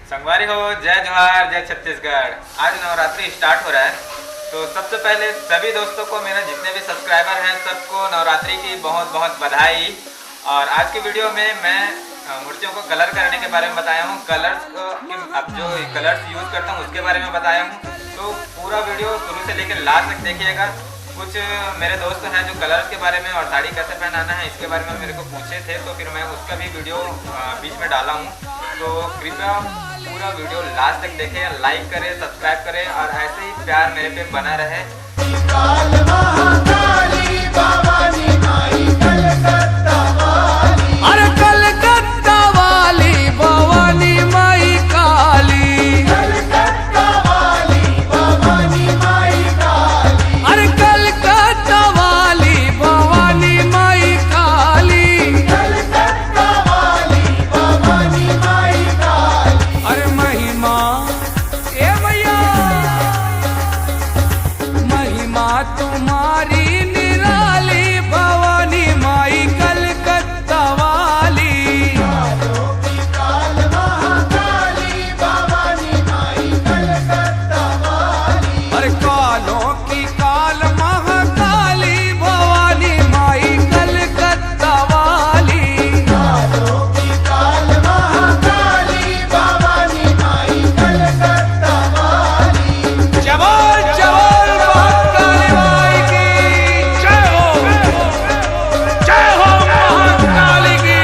संगवारी हो, जय जोहार, जय छत्तीसगढ़। आज नवरात्रि स्टार्ट हो रहा है, तो सबसे पहले सभी दोस्तों को, मेरे जितने भी सब्सक्राइबर हैं, सबको नवरात्रि की बहुत बहुत बधाई। और आज की वीडियो में मैं मूर्तियों को कलर करने के बारे में बताया हूँ, कलर्स को अब जो कलर्स यूज़ करता हूँ उसके बारे में बताया हूँ। तो पूरा वीडियो शुरू से लेकर लास्ट तक देखिएगा। कुछ मेरे दोस्त हैं जो कलर्स के बारे में और साड़ी कैसे पहनाना है इसके बारे में मेरे को पूछे थे, तो फिर मैं उसका भी वीडियो बीच में डाला हूँ। तो कृपया पूरा वीडियो लास्ट तक देखें, लाइक करें, सब्सक्राइब करें और ऐसे ही प्यार मेरे पे बना रहे। अरे कलकत्ता वाली भवानी माई काली, कलकत्ता वाली भवानी माई काली, अरे कलकत्ता वाली भवानी माई काली, कलकत्ता वाली भवानी माई काली। अरे महिमा ए भैया, महिमा तुम्हारी निराली भवानी माई कलकत्ता वाली, कालों की काल महाकाली भवानी माई कलकत्ता वाली, अरे कालों की काल महाकाली भवानी माई कलकत्ता वाली, कालों की काल महाकाली भवानी माई कलकत्ता वाली। जबल जबल महाकाली माई की जय हो, जय हो महाकाली की।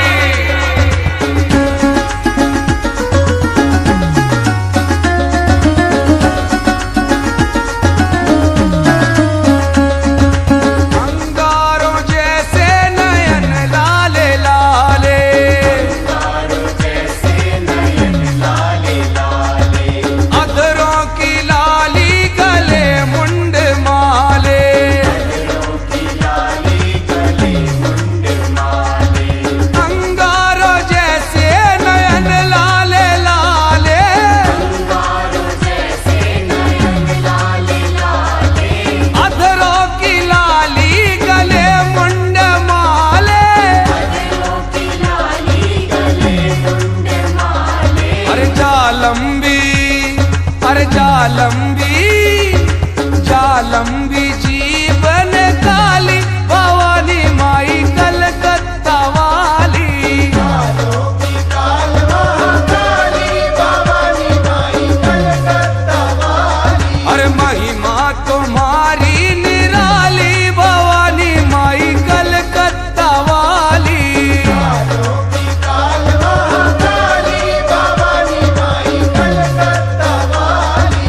अंगारों जैसे नयन लाले लाले, अंगारों जैसे नयन लाले लाले, अधरों की लाली गले मुंड माले, अधरों की लाली गले मुंड माले, अंगारों जैसे नयन लाले लाले, अंगारों जैसे नयन लाले लाले, अधरों की लाली गले मुंड माले, अधरों की लाली गले मुंड माले। अरे जालंबी, अरे जालंबी, जालंबी जीवन काली भवानी माई कलकत्ता वाली, कालों की काल महाकाली भवानी माई कलकत्ता वाली। अरे महिमा तुम्हारी निराली भवानी माई कलकत्ता वाली, कालों की काल महाकाली भवानी माई कलकत्ता वाली।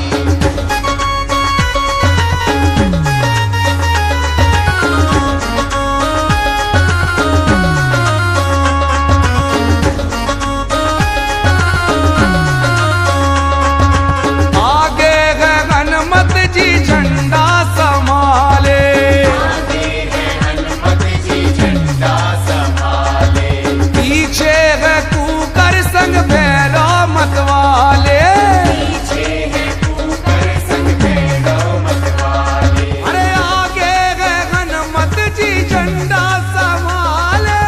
आगे है हनुमत जी झंडा संभाले, आगे है हनुमत जी झंडा संभाले, पीछे है कुकर संग भैरव मतवाले, पीछे है कुकर संग भैरव मतवाले। अरे आगे है हनुमत जी झंडा संभाले,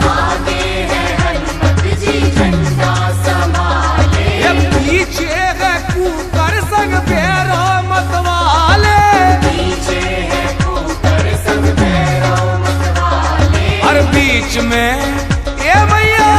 आगे है हनुमत जी झंडा संभाले, ये पीछे है कुकर संग भैरव मतवाले, पीछे है कुकर संग भैरव मतवाले। और बीच में ये भैया,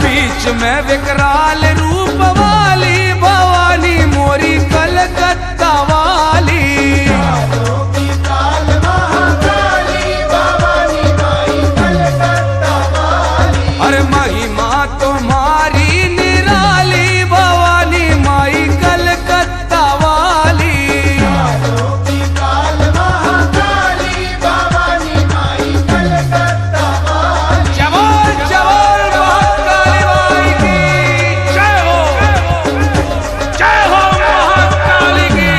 बीच में विकराल रूप वाली भवानी मोरी कलकत्ता वाली, कालों की काल महाकाली भवानी माई कलकत्ता वाली। अरे महिमा तुम्हारी निराली भवानी माई कलकत्ता वाली, कालों की काल महाकाली भवानी माई कलकत्ता वाली। जबल जबल महाकाली माई की जय हो, जय हो महाकाली की।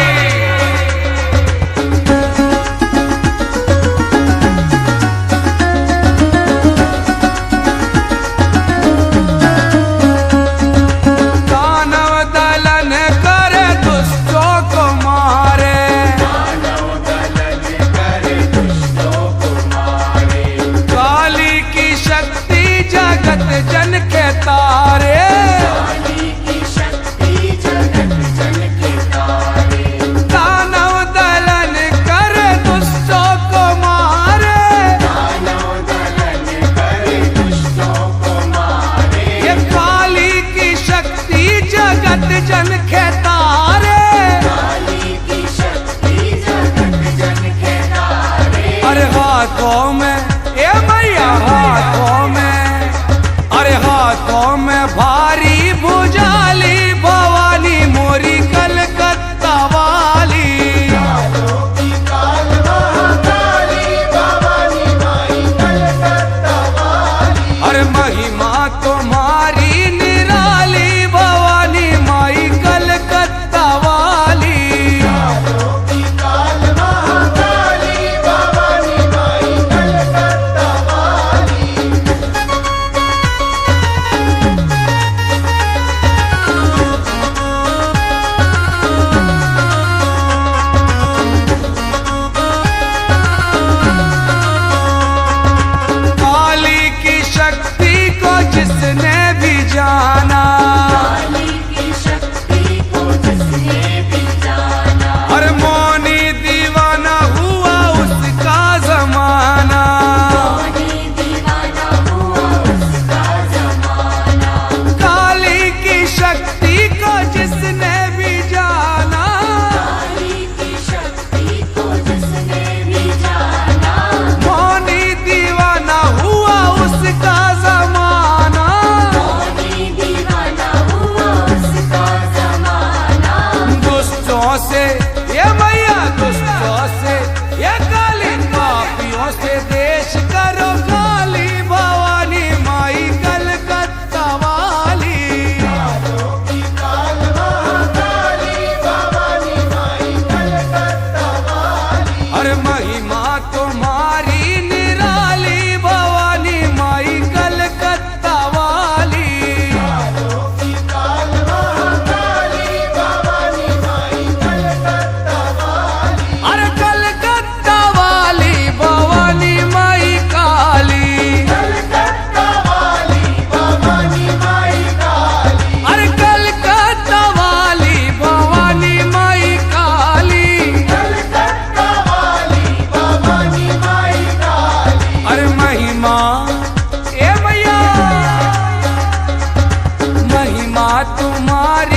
जन के तारे, काली की शक्ति जगत जन के तारे। अरे हाथों में ए मैया हाथों में, अरे हाथों में भारी भुजाली भवानी मोरी कलकत्ता वाली। कालों की काल महाकाली भवानी माई कलकत्ता वाली। अरे महिमा तुम्हारी निराली भवानी माई कलकत्ता वाली। कालों की काल महाकाली भवानी माई कलकत्ता वाली। काली की शक्ति को जिसने भी जाना, काली की शक्ति को जिसने भी जाना। अरे मौनी दीवाना हुआ उसका जमाना। मौनी दीवाना हुआ उसका जमाना। काली की शक्ति को जिसने भी जाना, काली की शक्ति को जिसने भी जाना। मौनी दीवाना हुआ उसका जमाना। मौनी दीवाना हुआ उसका जमाना। दुष्टों से ये मैया दुष्टों से, ये काली पापियों से देश करो काली भवानी माई कलकत्ता वाली। कालों की काल महाकाली भवानी माई कलकत्ता वाली। अरे महिमा तुम्हारी निराली भवानी माई कलकत्ता वाली। कालों की काल महाकाली भवानी माई कलकत्ता वाली। अरे कलकत्ता वाली भवानी माई काली। कलकत्ता वाली भवानी माई काली। अरे कलकत्ता वाली भवानी माई काली। कलकत्ता वाली भवानी माई काली। अरे महिमा ए मैया महिमा तुम्हारी